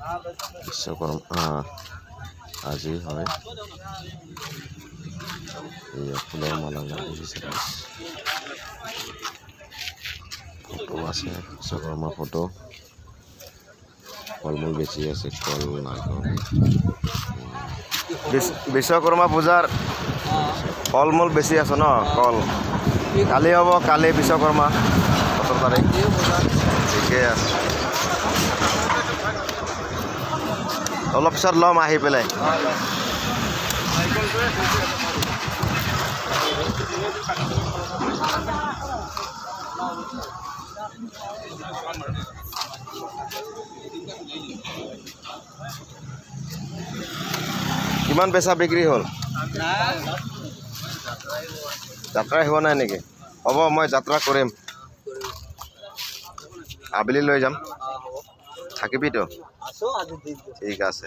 বিশ্বকৰ্মা আজি হয় এই ফুলৰ মালা দেখিছে ফটো আছে বিশ্বকৰ্মা ফটো ফল মূল বেছি আছে কল নাৰিকল বিশ্বকৰ্মা পূজাৰ ফল মূল বেছি আছে ন কল কালি হ'ব কালি বিশ্বকৰ্মা 17 তাৰিখ ঠিকে আছে অলপ পিছত ল'ম আহি পেলাই কিমান বেচা বিক্ৰী হ'ল যাত্ৰা হোৱা নাই নেকি হ'ব মই যাত্ৰা কৰিম আবেলি লৈ যাম থাকিবিতো ঠিক আছে